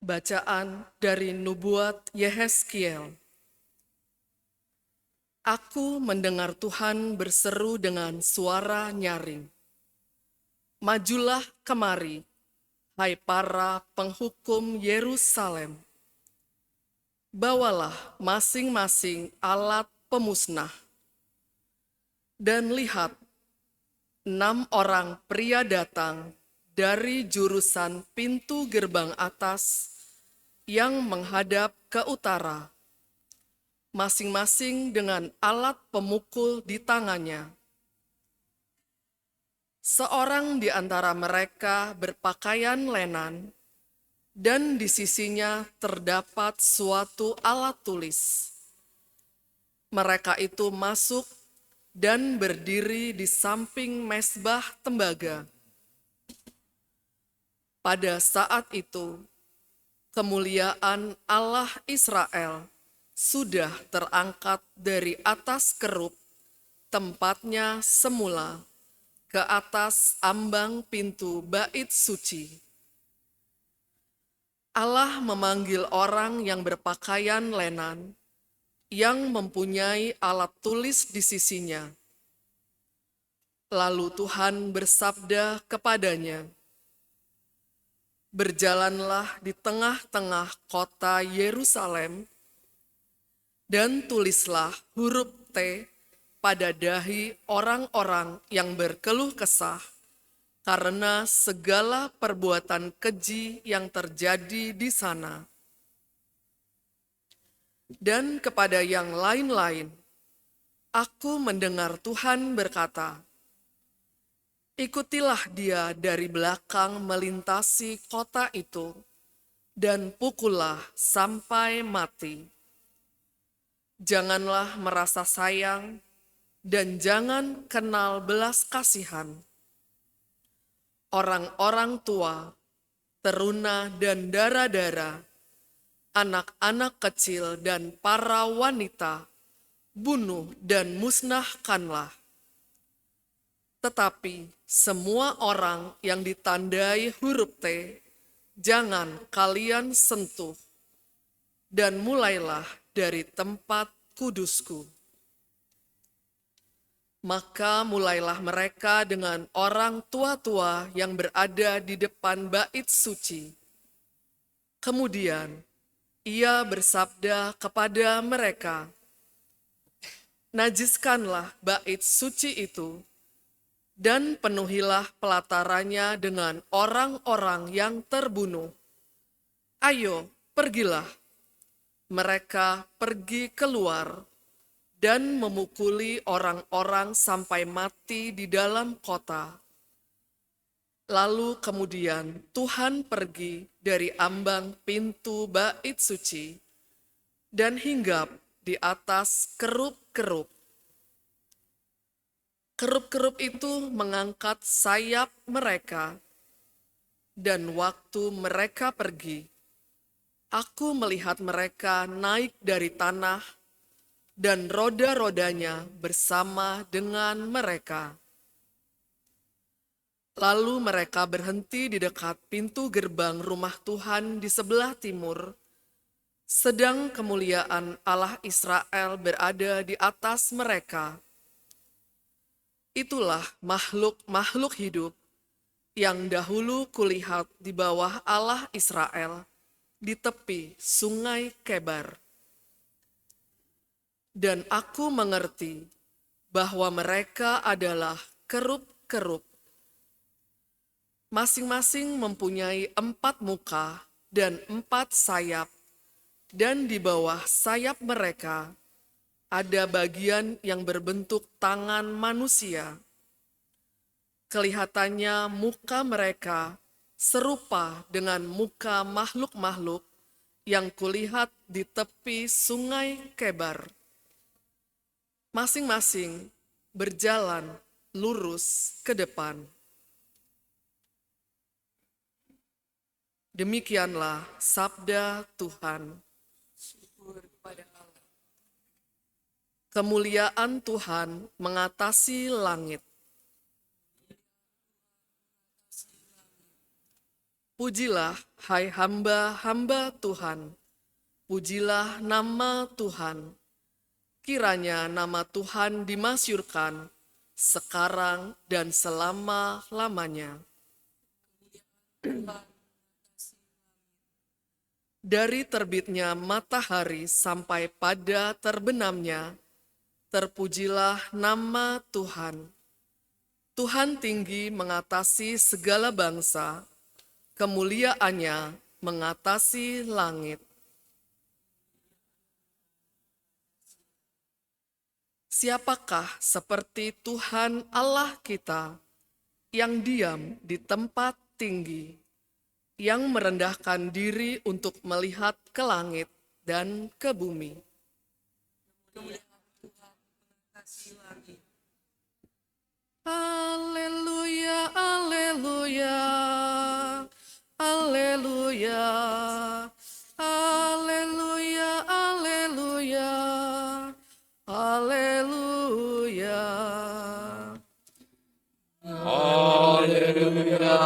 Bacaan dari Nubuat Yehezkiel. Aku mendengar Tuhan berseru dengan suara nyaring. Majulah kemari, hai para penghukum Yerusalem. Bawalah masing-masing alat pemusnah. Dan lihat, 6 orang pria datang dari jurusan pintu gerbang atas yang menghadap ke utara, masing-masing dengan alat pemukul di tangannya. Seorang di antara mereka berpakaian lenan, dan di sisinya terdapat suatu alat tulis. Mereka itu masuk dan berdiri di samping mezbah tembaga. Pada saat itu, kemuliaan Allah Israel sudah terangkat dari atas kerub tempatnya semula ke atas ambang pintu bait suci. Allah memanggil orang yang berpakaian lenan, yang mempunyai alat tulis di sisinya. Lalu Tuhan bersabda kepadanya, "Berjalanlah di tengah-tengah kota Yerusalem, dan tulislah huruf T pada dahi orang-orang yang berkeluh kesah karena segala perbuatan keji yang terjadi di sana. Dan kepada yang lain-lain, aku mendengar Tuhan berkata, ikutilah dia dari belakang melintasi kota itu, dan pukullah sampai mati. Janganlah merasa sayang, dan jangan kenal belas kasihan. Orang-orang tua, teruna dan dara-dara, anak-anak kecil dan para wanita, bunuh dan musnahkanlah. Tetapi semua orang yang ditandai huruf T, jangan kalian sentuh, dan mulailah dari tempat kudusku." Maka mulailah mereka dengan orang tua-tua yang berada di depan bait suci. Kemudian ia bersabda kepada mereka, "Najiskanlah bait suci itu, dan penuhilah pelatarannya dengan orang-orang yang terbunuh. Ayo, pergilah." Mereka pergi keluar dan memukuli orang-orang sampai mati di dalam kota. Lalu kemudian Tuhan pergi dari ambang pintu bait suci dan hinggap di atas kerub-kerub. Kerub-kerub itu mengangkat sayap mereka, dan waktu mereka pergi, aku melihat mereka naik dari tanah, dan roda-rodanya bersama dengan mereka. Lalu mereka berhenti di dekat pintu gerbang rumah Tuhan di sebelah timur, sedang kemuliaan Allah Israel berada di atas mereka. Itulah makhluk-makhluk hidup yang dahulu kulihat di bawah Allah Israel di tepi sungai Kebar. Dan aku mengerti bahwa mereka adalah kerub-kerub. Masing-masing mempunyai 4 muka dan 4 sayap, dan di bawah sayap mereka ada bagian yang berbentuk tangan manusia. Kelihatannya muka mereka serupa dengan muka makhluk-makhluk yang kulihat di tepi sungai Kebar. Masing-masing berjalan lurus ke depan. Demikianlah sabda Tuhan. Syukur kepada Allah. Kemuliaan Tuhan mengatasi langit. Pujilah, hai hamba-hamba Tuhan. Pujilah nama Tuhan. Kiranya nama Tuhan dimasyurkan sekarang dan selama-lamanya. Dari terbitnya matahari sampai pada terbenamnya, terpujilah nama Tuhan. Tuhan tinggi mengatasi segala bangsa, kemuliaannya mengatasi langit. Siapakah seperti Tuhan Allah kita yang diam di tempat tinggi, yang merendahkan diri untuk melihat ke langit dan ke bumi? Haleluya, haleluya, haleluya, haleluya, haleluya, haleluya. Haleluya, haleluya,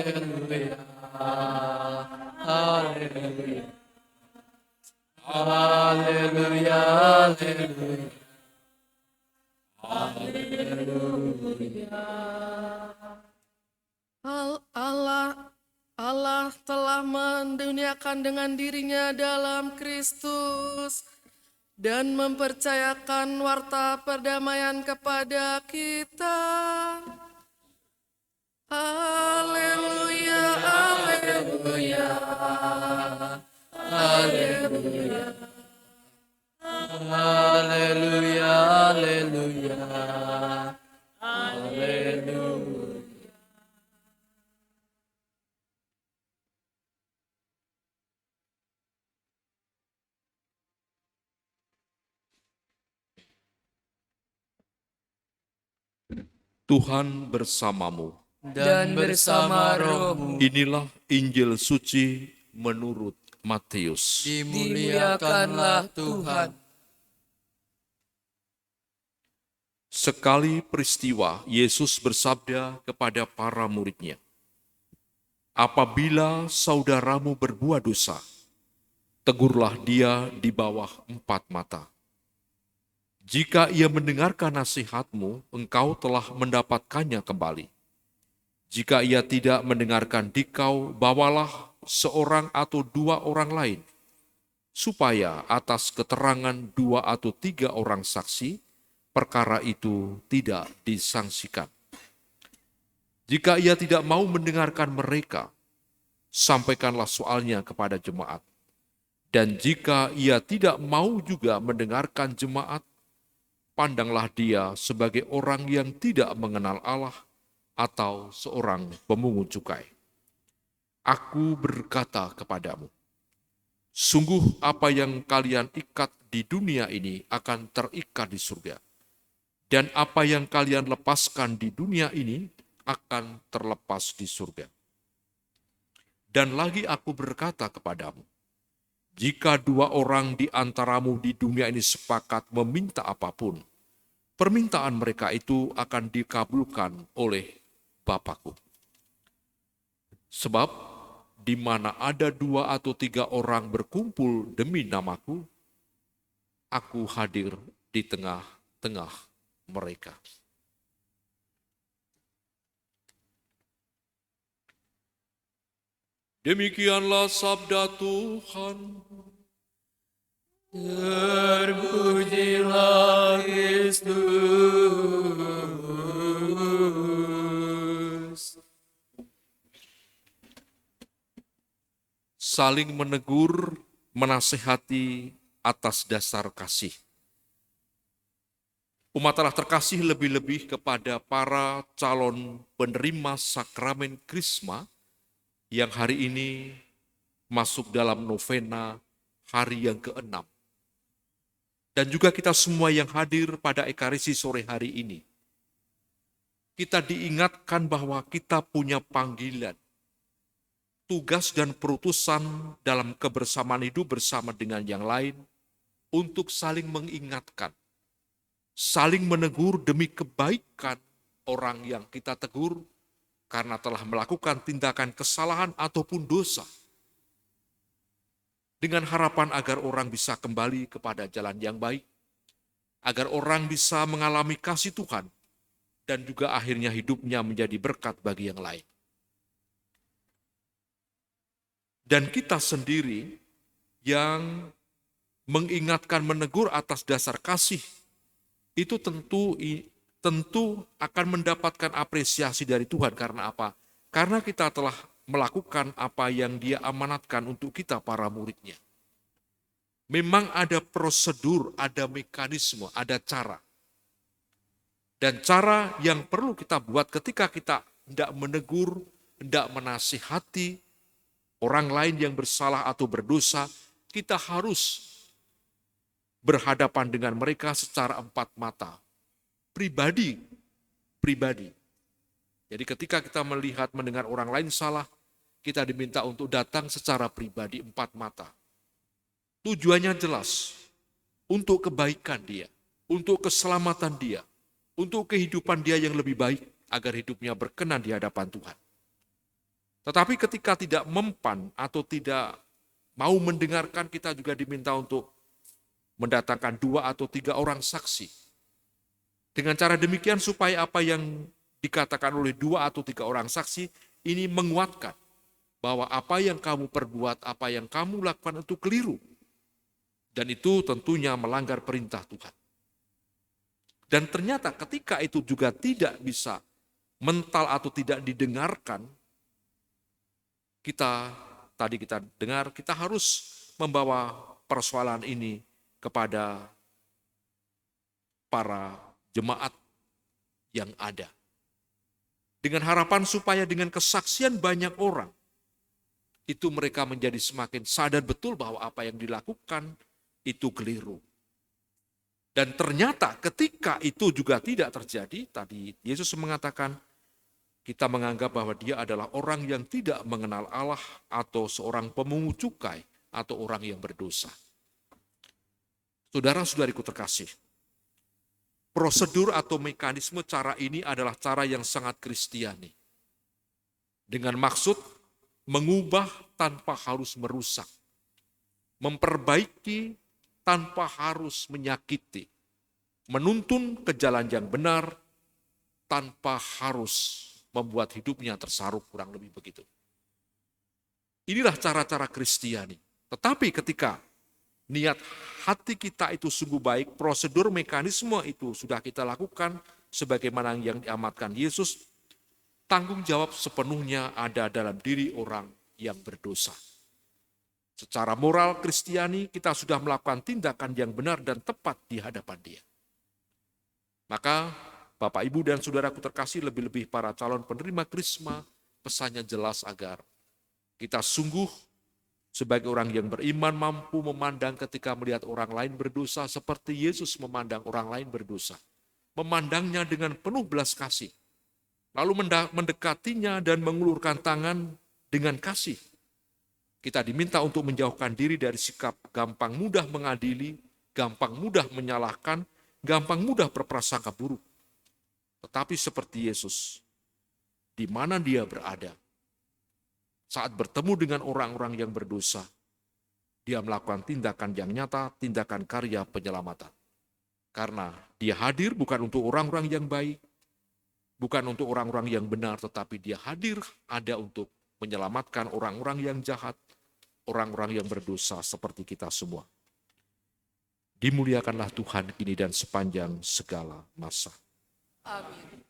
haleluya, haleluya, haleluya. Allah telah menduniakan dengan dirinya dalam Kristus dan mempercayakan warta perdamaian kepada kita. Haleluya, haleluya, haleluya. Haleluya, haleluya, haleluya. Tuhan bersamamu. Dan bersama rohmu, Inilah Injil suci menurut Matius. dimuliakanlah Tuhan. Sekali peristiwa, Yesus bersabda kepada para murid-Nya, "Apabila saudaramu berbuat dosa, tegurlah dia di bawah 4 mata. Jika ia mendengarkan nasihatmu, engkau telah mendapatkannya kembali. Jika ia tidak mendengarkan dikau, bawalah seorang atau 2 orang lain, supaya atas keterangan 2 atau 3 orang saksi, perkara itu tidak disangsikan. Jika ia tidak mau mendengarkan mereka, sampaikanlah soalnya kepada jemaat. Dan jika ia tidak mau juga mendengarkan jemaat, pandanglah dia sebagai orang yang tidak mengenal Allah atau seorang pemungut cukai. Aku berkata kepadamu, sungguh apa yang kalian ikat di dunia ini akan terikat di surga, dan apa yang kalian lepaskan di dunia ini akan terlepas di surga. Dan lagi aku berkata kepadamu, jika 2 orang di antaramu di dunia ini sepakat meminta apapun, permintaan mereka itu akan dikabulkan oleh Bapa-Ku. Sebab di mana ada 2 atau 3 orang berkumpul demi nama-Ku, Aku hadir di tengah-tengah mereka." Demikianlah sabda Tuhan. Terpujilah Kristus. Saling menegur, menasehati atas dasar kasih. Umat Allah terkasih lebih-lebih kepada para calon penerima sakramen Krisma yang hari ini masuk dalam novena hari yang ke-6. Dan juga kita semua yang hadir pada Ekaristi sore hari ini. Kita diingatkan bahwa kita punya panggilan, tugas dan perutusan dalam kebersamaan hidup bersama dengan yang lain untuk saling mengingatkan, saling menegur demi kebaikan orang yang kita tegur, karena telah melakukan tindakan kesalahan ataupun dosa, dengan harapan agar orang bisa kembali kepada jalan yang baik, agar orang bisa mengalami kasih Tuhan, dan juga akhirnya hidupnya menjadi berkat bagi yang lain. Dan kita sendiri yang mengingatkan, menegur atas dasar kasih, itu tentu akan mendapatkan apresiasi dari Tuhan. Karena apa? Karena kita telah melakukan apa yang Dia amanatkan untuk kita, para muridnya. Memang ada prosedur, ada mekanisme, ada cara. Dan cara yang perlu kita buat ketika kita hendak menegur, hendak menasihati orang lain yang bersalah atau berdosa, kita harus berhadapan dengan mereka secara empat mata. Pribadi. Jadi ketika kita melihat, mendengar orang lain salah, kita diminta untuk datang secara pribadi, empat mata. Tujuannya jelas, untuk kebaikan dia, untuk keselamatan dia, untuk kehidupan dia yang lebih baik, agar hidupnya berkenan di hadapan Tuhan. Tetapi ketika tidak mempan atau tidak mau mendengarkan, kita juga diminta untuk mendatangkan 2 atau 3 orang saksi. Dengan cara demikian supaya apa yang dikatakan oleh 2 atau 3 orang saksi ini menguatkan bahwa apa yang kamu perbuat, apa yang kamu lakukan itu keliru. Dan itu tentunya melanggar perintah Tuhan. Dan ternyata ketika itu juga tidak bisa mental atau tidak didengarkan, kita dengar, kita harus membawa persoalan ini kepada para jemaat yang ada. Dengan harapan supaya dengan kesaksian banyak orang, itu mereka menjadi semakin sadar betul bahwa apa yang dilakukan itu keliru. Dan ternyata ketika itu juga tidak terjadi, tadi Yesus mengatakan, kita menganggap bahwa dia adalah orang yang tidak mengenal Allah atau seorang pemungut cukai atau orang yang berdosa. Saudara-saudariku terkasih, prosedur atau mekanisme cara ini adalah cara yang sangat Kristiani. Dengan maksud mengubah tanpa harus merusak, memperbaiki tanpa harus menyakiti, menuntun ke jalan yang benar tanpa harus membuat hidupnya tersaruh, kurang lebih begitu. Inilah cara-cara Kristiani. Tetapi ketika niat hati kita itu sungguh baik, prosedur mekanisme itu sudah kita lakukan sebagaimana yang diamatkan Yesus, tanggung jawab sepenuhnya ada dalam diri orang yang berdosa. Secara moral Kristiani kita sudah melakukan tindakan yang benar dan tepat di hadapan Dia. Maka Bapak, Ibu, dan saudaraku terkasih, lebih-lebih para calon penerima Krisma, pesannya jelas agar kita sungguh sebagai orang yang beriman mampu memandang ketika melihat orang lain berdosa seperti Yesus memandang orang lain berdosa. Memandangnya dengan penuh belas kasih. Lalu mendekatinya dan mengulurkan tangan dengan kasih. Kita diminta untuk menjauhkan diri dari sikap gampang mudah mengadili, gampang mudah menyalahkan, gampang mudah berprasangka buruk. Tetapi seperti Yesus, di mana Dia berada, saat bertemu dengan orang-orang yang berdosa, Dia melakukan tindakan yang nyata, tindakan karya penyelamatan. Karena Dia hadir bukan untuk orang-orang yang baik, bukan untuk orang-orang yang benar, tetapi Dia hadir ada untuk menyelamatkan orang-orang yang jahat, orang-orang yang berdosa seperti kita semua. Dimuliakanlah Tuhan kini dan sepanjang segala masa. Amin.